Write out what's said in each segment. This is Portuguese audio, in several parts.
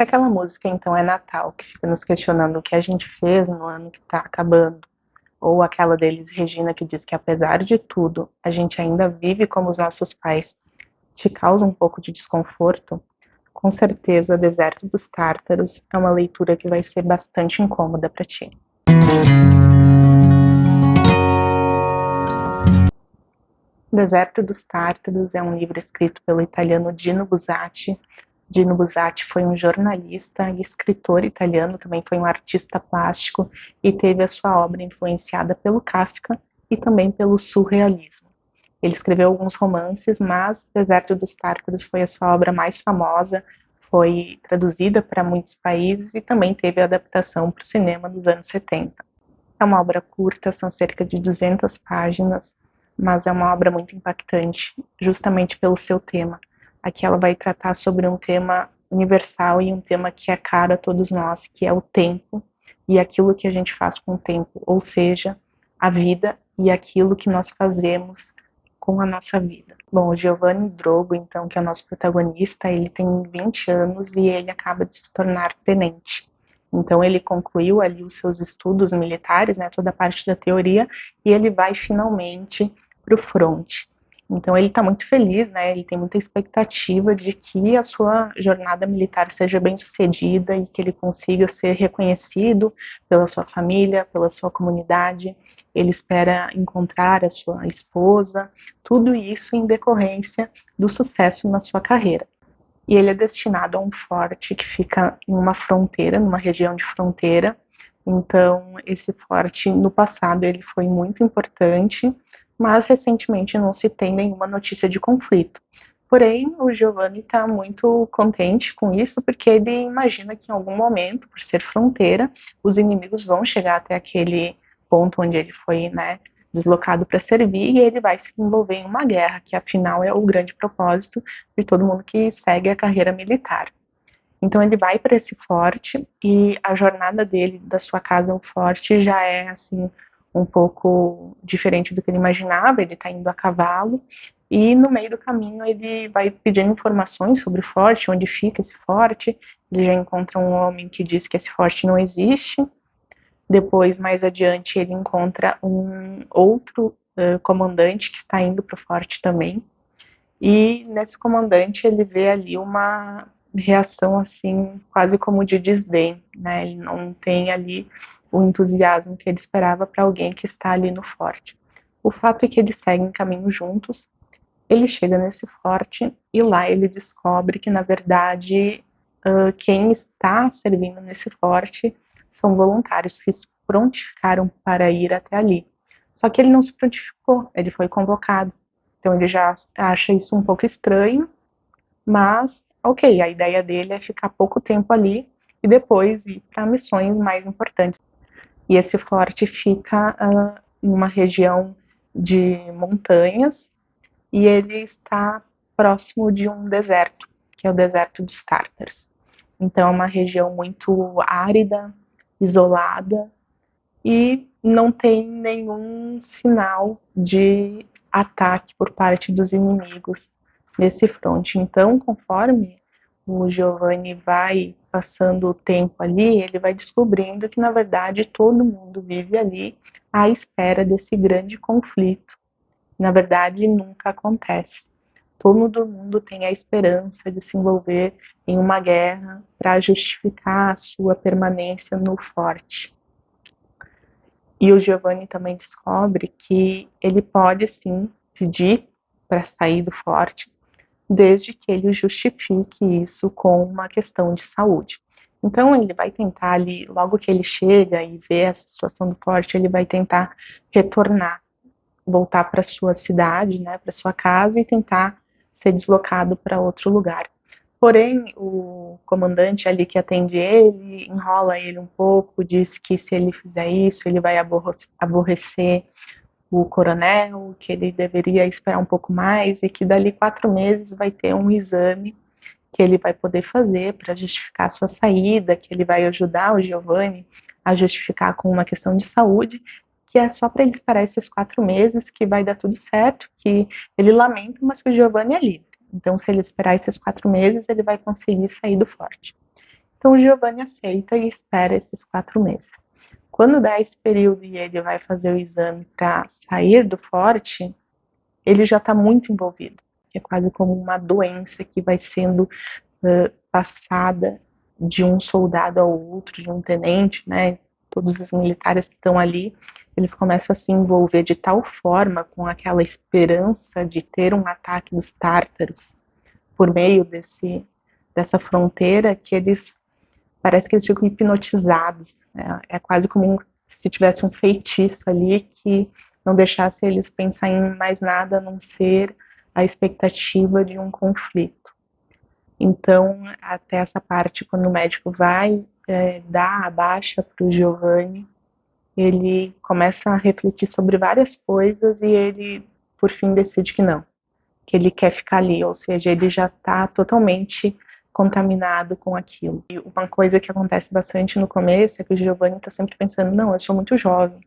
Se aquela música então é Natal, que fica nos questionando o que a gente fez no ano que está acabando, ou aquela deles, Regina, que diz que apesar de tudo, a gente ainda vive como os nossos pais, te causa um pouco de desconforto, com certeza Deserto dos Tártaros é uma leitura que vai ser bastante incômoda para ti. Deserto dos Tártaros é um livro escrito pelo italiano Dino Buzzati. Dino Buzzati foi um jornalista e escritor italiano, também foi um artista plástico e teve a sua obra influenciada pelo Kafka e também pelo surrealismo. Ele escreveu alguns romances, mas Deserto dos Tártaros foi a sua obra mais famosa, foi traduzida para muitos países e também teve adaptação para o cinema nos anos 70. É uma obra curta, são cerca de 200 páginas, mas é uma obra muito impactante, justamente pelo seu tema. Aqui ela vai tratar sobre um tema universal e um tema que é caro a todos nós, que é o tempo e aquilo que a gente faz com o tempo, ou seja, a vida e aquilo que nós fazemos com a nossa vida. Bom, o Giovanni Drogo, então, que é o nosso protagonista, ele tem 20 anos e ele acaba de se tornar tenente. Então ele concluiu ali os seus estudos militares, né, toda a parte da teoria, e ele vai finalmente para o front. Então ele está muito feliz, né, ele tem muita expectativa de que a sua jornada militar seja bem sucedida e que ele consiga ser reconhecido pela sua família, pela sua comunidade. Ele espera encontrar a sua esposa, tudo isso em decorrência do sucesso na sua carreira. E ele é destinado a um forte que fica em uma fronteira, numa região de fronteira. Então, esse forte, no passado, ele foi muito importante, mas recentemente não se tem nenhuma notícia de conflito. Porém, o Giovanni está muito contente com isso, porque ele imagina que em algum momento, por ser fronteira, os inimigos vão chegar até aquele ponto onde ele foi, né, deslocado para servir, e ele vai se envolver em uma guerra, que afinal é o grande propósito de todo mundo que segue a carreira militar. Então ele vai para esse forte e a jornada dele da sua casa ao forte já é assim um pouco diferente do que ele imaginava. Ele está indo a cavalo e no meio do caminho ele vai pedindo informações sobre o forte, onde fica esse forte. Ele já encontra um homem que diz que esse forte não existe. Depois, mais adiante, ele encontra um outro comandante que está indo para o forte também. E nesse comandante ele vê ali uma reação assim, quase como de desdém, né? Ele não tem ali o entusiasmo que ele esperava para alguém que está ali no forte. O fato é que eles seguem caminho juntos. Ele chega nesse forte e lá ele descobre que, na verdade, quem está servindo nesse forte são voluntários que se prontificaram para ir até ali. Só que ele não se prontificou, ele foi convocado. Então ele já acha isso um pouco estranho, mas ok, a ideia dele é ficar pouco tempo ali e depois ir para missões mais importantes. E esse forte fica em uma região de montanhas e ele está próximo de um deserto, que é o deserto dos Tártaros. Então é uma região muito árida, isolada e não tem nenhum sinal de ataque por parte dos inimigos nesse fronte. Então, conforme o Giovanni vai passando o tempo ali, ele vai descobrindo que, na verdade, todo mundo vive ali à espera desse grande conflito. Na verdade, nunca acontece. Todo mundo tem a esperança de se envolver em uma guerra para justificar a sua permanência no forte. E o Giovanni também descobre que ele pode sim pedir para sair do forte, desde que ele justifique isso com uma questão de saúde. Então ele vai tentar ali, logo que ele chega e vê essa situação do forte, ele vai tentar retornar, voltar para sua cidade, né, para sua casa e tentar ser deslocado para outro lugar. Porém, o comandante ali que atende ele enrola ele um pouco, diz que se ele fizer isso, ele vai aborrecer o coronel, que ele deveria esperar um pouco mais e que dali 4 meses vai ter um exame que ele vai poder fazer para justificar a sua saída, que ele vai ajudar o Giovanni a justificar com uma questão de saúde, que é só para ele esperar esses 4 meses que vai dar tudo certo, que ele lamenta, mas que o Giovanni é livre. Então, se ele esperar esses 4 meses, ele vai conseguir sair do forte. Então o Giovanni aceita e espera esses 4 meses. Quando dá esse período e ele vai fazer o exame para sair do forte, ele já está muito envolvido. É quase como uma doença que vai sendo passada de um soldado ao outro, de um tenente, né? Todos os militares que estão ali, eles começam a se envolver de tal forma com aquela esperança de ter um ataque dos tártaros por meio dessa fronteira que eles parece que eles ficam hipnotizados. É quase como se tivesse um feitiço ali que não deixasse eles pensar em mais nada a não ser a expectativa de um conflito. Então, até essa parte, quando o médico vai dar a baixa para o Giovanni, ele começa a refletir sobre várias coisas e ele, por fim, decide que não, que ele quer ficar ali, ou seja, ele já está totalmente contaminado com aquilo. E uma coisa que acontece bastante no começo é que o Giovanni está sempre pensando, não, eu sou muito jovem,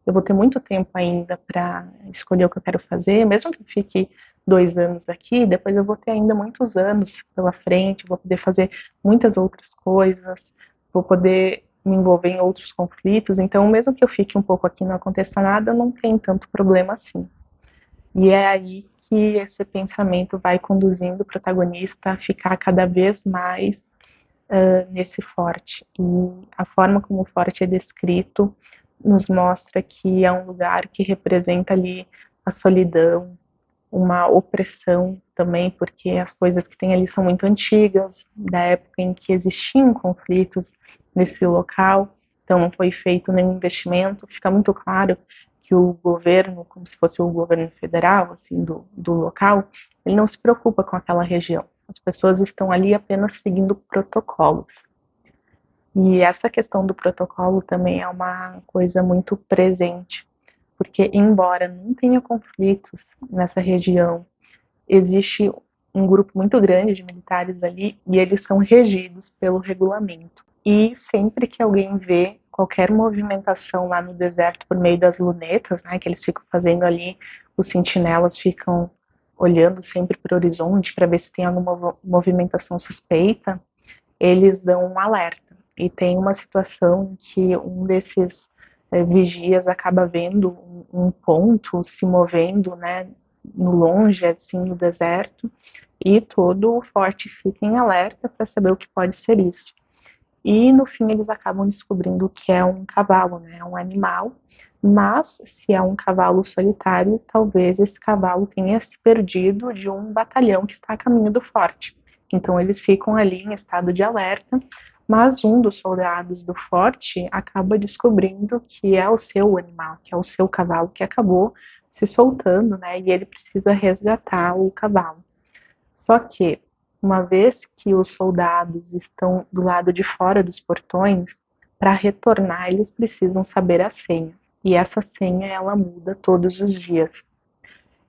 eu vou ter muito tempo ainda para escolher o que eu quero fazer, mesmo que eu fique 2 anos aqui, depois eu vou ter ainda muitos anos pela frente, vou poder fazer muitas outras coisas, vou poder me envolver em outros conflitos, então mesmo que eu fique um pouco aqui e não aconteça nada, não tem tanto problema assim. E é aí que esse pensamento vai conduzindo o protagonista a ficar cada vez mais nesse forte. E a forma como o forte é descrito nos mostra que é um lugar que representa ali a solidão, uma opressão também, porque as coisas que tem ali são muito antigas, da época em que existiam conflitos nesse local, então não foi feito nenhum investimento. Fica muito claro que o governo, como se fosse o governo federal, assim, do local, ele não se preocupa com aquela região. As pessoas estão ali apenas seguindo protocolos. E essa questão do protocolo também é uma coisa muito presente, porque embora não tenha conflitos nessa região, existe um grupo muito grande de militares ali e eles são regidos pelo regulamento. E sempre que alguém vê qualquer movimentação lá no deserto por meio das lunetas, né, que eles ficam fazendo ali, os sentinelas ficam olhando sempre para o horizonte para ver se tem alguma movimentação suspeita, eles dão um alerta. E tem uma situação em que um desses vigias acaba vendo um ponto se movendo, né, no longe, assim, no deserto, e todo o forte fica em alerta para saber o que pode ser isso. E no fim eles acabam descobrindo que é um cavalo, né, um animal, mas se é um cavalo solitário, talvez esse cavalo tenha se perdido de um batalhão que está a caminho do forte. Então eles ficam ali em estado de alerta, mas um dos soldados do forte acaba descobrindo que é o seu animal, que é o seu cavalo que acabou se soltando, né? E ele precisa resgatar o cavalo. Só que, uma vez que os soldados estão do lado de fora dos portões, para retornar eles precisam saber a senha. E essa senha ela muda todos os dias.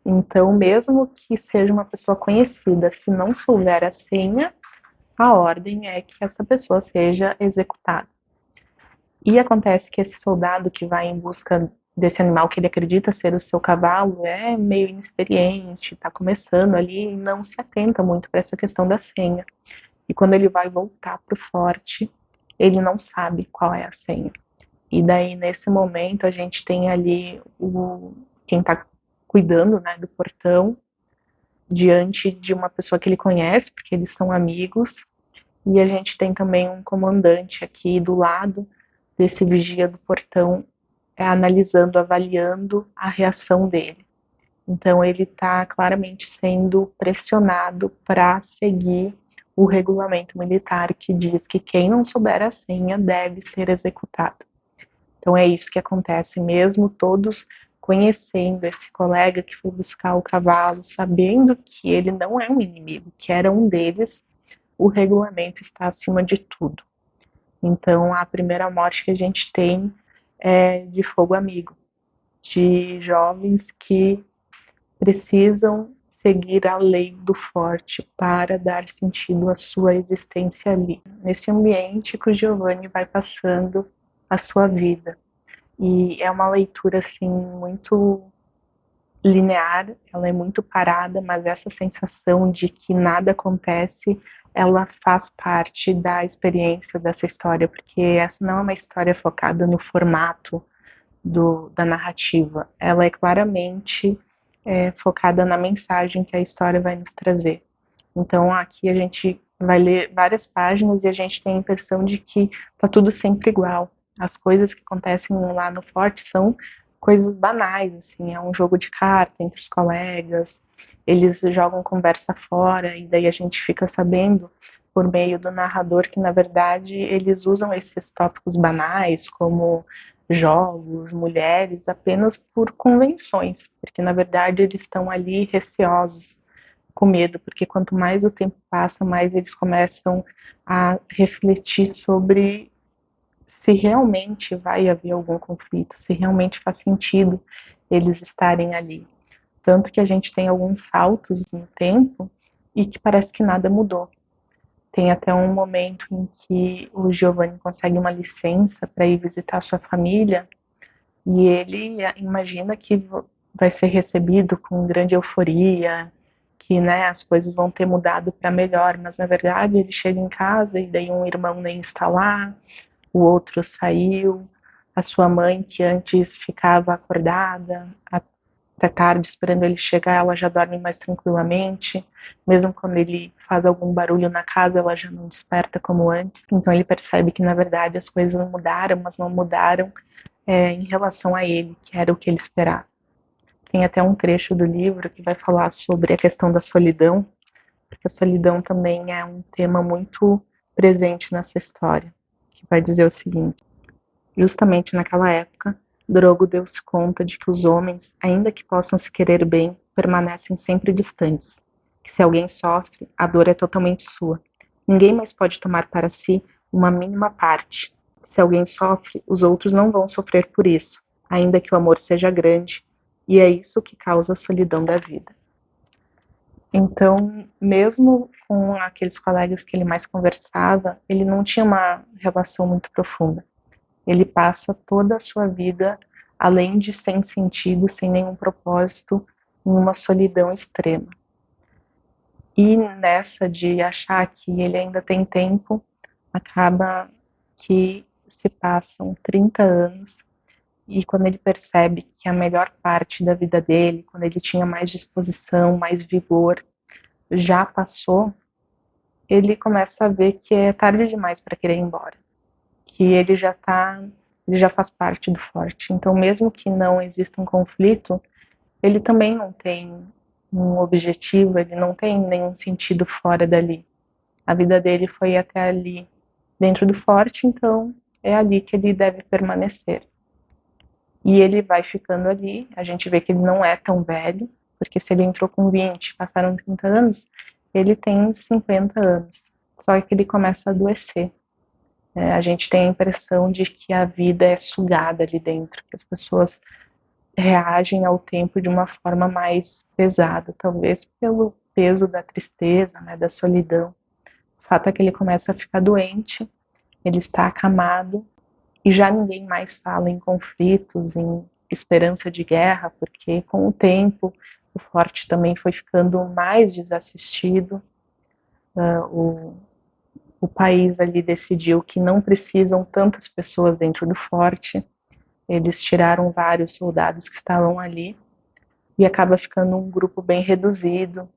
Então, mesmo que seja uma pessoa conhecida, se não souber a senha, a ordem é que essa pessoa seja executada. E acontece que esse soldado que vai em busca desse animal que ele acredita ser o seu cavalo é meio inexperiente, está começando ali e não se atenta muito para essa questão da senha. E quando ele vai voltar para o forte, ele não sabe qual é a senha. E daí, nesse momento, a gente tem ali quem está cuidando, né, do portão, diante de uma pessoa que ele conhece, porque eles são amigos, e a gente tem também um comandante aqui do lado desse vigia do portão, analisando, avaliando a reação dele. Então ele está claramente sendo pressionado para seguir o regulamento militar que diz que quem não souber a senha deve ser executado. Então é isso que acontece, mesmo todos conhecendo esse colega que foi buscar o cavalo, sabendo que ele não é um inimigo, que era um deles, o regulamento está acima de tudo. Então, a primeira morte que a gente tem é de fogo amigo, de jovens que precisam seguir a lei do forte para dar sentido à sua existência ali, nesse ambiente que o Giovanni vai passando a sua vida. E é uma leitura assim muito linear, ela é muito parada, mas essa sensação de que nada acontece ela faz parte da experiência dessa história, porque essa não é uma história focada no formato da narrativa, ela é claramente focada na mensagem que a história vai nos trazer. Então aqui a gente vai ler várias páginas e a gente tem a impressão de que tá tudo sempre igual. As coisas que acontecem lá no forte são coisas banais, assim, é um jogo de carta entre os colegas, eles jogam conversa fora e daí a gente fica sabendo por meio do narrador que na verdade eles usam esses tópicos banais como jogos, mulheres, apenas por convenções, porque na verdade eles estão ali receosos, com medo, porque quanto mais o tempo passa, mais eles começam a refletir sobre se realmente vai haver algum conflito, se realmente faz sentido eles estarem ali. Tanto que a gente tem alguns saltos no tempo e que parece que nada mudou. Tem até um momento em que o Giovanni consegue uma licença para ir visitar sua família e ele imagina que vai ser recebido com grande euforia, que né, as coisas vão ter mudado para melhor, mas na verdade ele chega em casa e daí um irmão nem está lá, o outro saiu, a sua mãe que antes ficava acordada até tarde esperando ele chegar, ela já dorme mais tranquilamente, mesmo quando ele faz algum barulho na casa, ela já não desperta como antes, então ele percebe que na verdade as coisas não mudaram, mas não mudaram em relação a ele, que era o que ele esperava. Tem até um trecho do livro que vai falar sobre a questão da solidão, porque a solidão também é um tema muito presente nessa história, que vai dizer o seguinte: justamente naquela época, Drogo deu-se conta de que os homens, ainda que possam se querer bem, permanecem sempre distantes, que se alguém sofre, a dor é totalmente sua. Ninguém mais pode tomar para si uma mínima parte. Se alguém sofre, os outros não vão sofrer por isso, ainda que o amor seja grande, e é isso que causa a solidão da vida. Então, mesmo com aqueles colegas que ele mais conversava, ele não tinha uma relação muito profunda. Ele passa toda a sua vida, além de sem sentido, sem nenhum propósito, em uma solidão extrema. E nessa de achar que ele ainda tem tempo, acaba que se passam 30 anos e quando ele percebe que a melhor parte da vida dele, quando ele tinha mais disposição, mais vigor, já passou, ele começa a ver que é tarde demais para querer ir embora, que ele já faz parte do forte. Então, mesmo que não exista um conflito, ele também não tem um objetivo, ele não tem nenhum sentido fora dali. A vida dele foi até ali, dentro do forte, então é ali que ele deve permanecer. E ele vai ficando ali, a gente vê que ele não é tão velho, porque se ele entrou com 20, passaram 30 anos, ele tem 50 anos. Só que ele começa a adoecer. A gente tem a impressão de que a vida é sugada ali dentro, que as pessoas reagem ao tempo de uma forma mais pesada, talvez pelo peso da tristeza, né, da solidão. O fato é que ele começa a ficar doente, ele está acamado e já ninguém mais fala em conflitos, em esperança de guerra, porque com o tempo o forte também foi ficando mais desassistido. O, o país ali decidiu que não precisam tantas pessoas dentro do forte. Eles tiraram vários soldados que estavam ali e acaba ficando um grupo bem reduzido.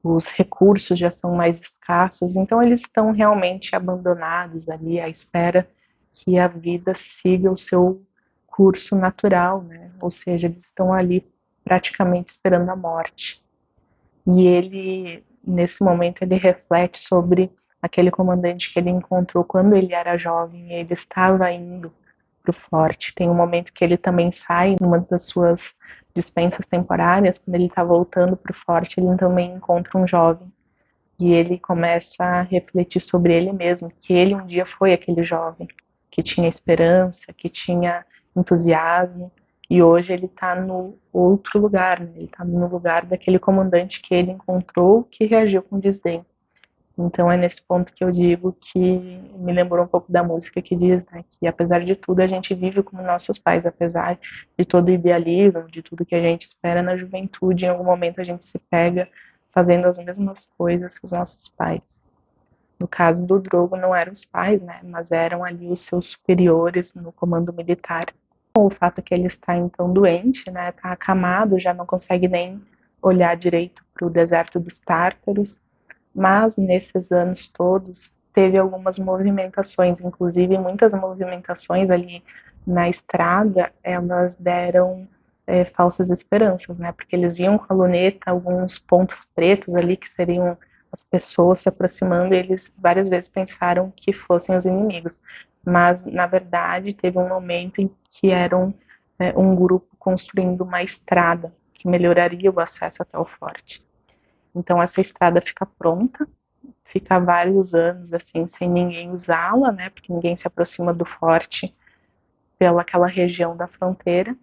Os recursos já são mais escassos, então eles estão realmente abandonados ali à espera que a vida siga o seu curso natural, né? Ou seja, eles estão ali praticamente esperando a morte. E ele, nesse momento, ele reflete sobre aquele comandante que ele encontrou quando ele era jovem, ele estava indo para o forte. Tem um momento que ele também sai numa das suas dispensas temporárias, quando ele está voltando para o forte, ele também encontra um jovem e ele começa a refletir sobre ele mesmo, que ele um dia foi aquele jovem que tinha esperança, que tinha entusiasmo, e hoje ele está no outro lugar, né? Ele está no lugar daquele comandante que ele encontrou, que reagiu com desdém. Então é nesse ponto que eu digo que me lembrou um pouco da música que diz, né, que apesar de tudo a gente vive como nossos pais, apesar de todo o idealismo, de tudo que a gente espera na juventude, em algum momento a gente se pega fazendo as mesmas coisas que os nossos pais. No caso do Drogo, não eram os pais, né, mas eram ali os seus superiores no comando militar. O fato é que ele está então doente, né, está acamado, já não consegue nem olhar direito para o deserto dos Tártaros, mas nesses anos todos teve algumas movimentações, inclusive muitas movimentações ali na estrada, elas deram falsas esperanças, né? Porque eles viam com a luneta alguns pontos pretos ali que seriam as pessoas se aproximando e eles várias vezes pensaram que fossem os inimigos. Mas, na verdade, teve um momento em que eram um grupo construindo uma estrada que melhoraria o acesso até o forte. Então, essa estrada fica pronta, fica vários anos assim sem ninguém usá-la, né? Porque ninguém se aproxima do forte pelaquela região da fronteira.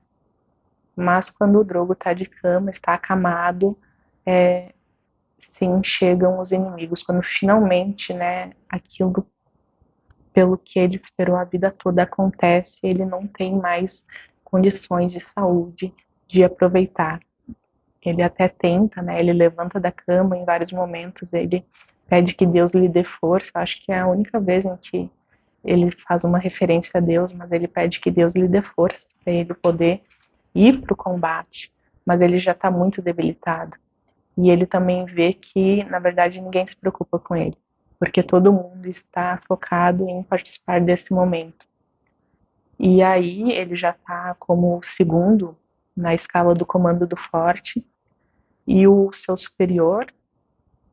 Mas quando o Drogo está de cama, está acamado, sim, chegam os inimigos. Quando finalmente, né, aquilo pelo que ele esperou a vida toda acontece, ele não tem mais condições de saúde de aproveitar. Ele até tenta, né? Ele levanta da cama em vários momentos, ele pede que Deus lhe dê força. Acho que é a única vez em que ele faz uma referência a Deus, mas ele pede que Deus lhe dê força para ele poder ir para o combate. Mas ele já está muito debilitado. E ele também vê que, na verdade, ninguém se preocupa com ele, porque todo mundo está focado em participar desse momento. E aí ele já está como o segundo na escala do comando do forte, e o seu superior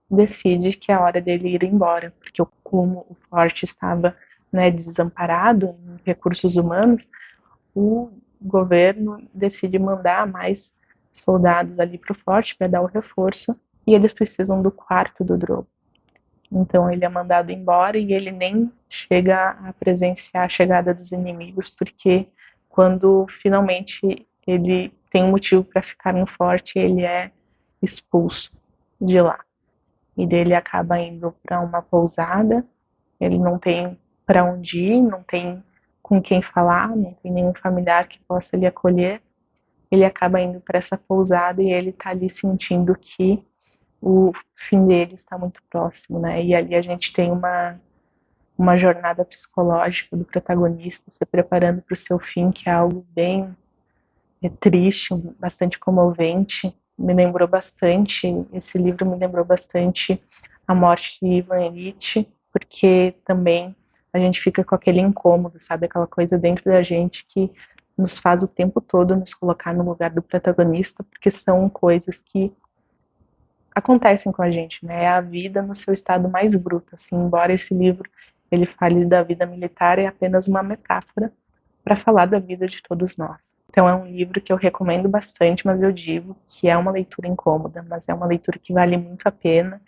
decide que é hora dele ir embora, porque como o forte estava, né, desamparado em recursos humanos, o governo decide mandar mais soldados ali para o forte para dar o reforço, e eles precisam do quarto do Drogo. Então ele é mandado embora e ele nem chega a presenciar a chegada dos inimigos, porque quando finalmente ele tem um motivo para ficar no forte, ele é expulso de lá. E dele acaba indo para uma pousada, ele não tem para onde ir, não tem com quem falar, não tem nenhum familiar que possa lhe acolher. Ele acaba indo para essa pousada e ele está ali sentindo que o fim dele está muito próximo, né? E ali a gente tem uma jornada psicológica do protagonista se preparando para o seu fim, que é algo bem triste, bastante comovente. Me lembrou bastante, esse livro me lembrou bastante a morte de Ivan Ilitch, porque também a gente fica com aquele incômodo, sabe? Aquela coisa dentro da gente que nos faz o tempo todo nos colocar no lugar do protagonista, porque são coisas que acontecem com a gente, né? É a vida no seu estado mais bruto, assim, embora esse livro ele fale da vida militar, é apenas uma metáfora para falar da vida de todos nós. Então é um livro que eu recomendo bastante, mas eu digo que é uma leitura incômoda, mas é uma leitura que vale muito a pena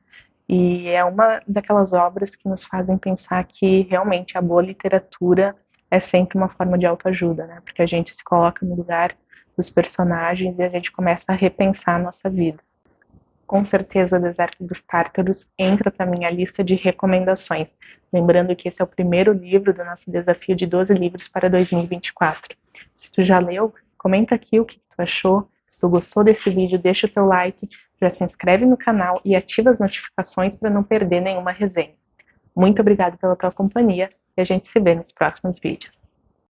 e é uma daquelas obras que nos fazem pensar que realmente a boa literatura é sempre uma forma de autoajuda, né? Porque a gente se coloca no lugar dos personagens e a gente começa a repensar a nossa vida. Com certeza, Deserto dos Tártaros entra para minha lista de recomendações. Lembrando que esse é o primeiro livro do nosso desafio de 12 livros para 2024. Se tu já leu, comenta aqui o que tu achou. Se tu gostou desse vídeo, deixa o teu like, já se inscreve no canal e ativa as notificações para não perder nenhuma resenha. Muito obrigada pela tua companhia e a gente se vê nos próximos vídeos.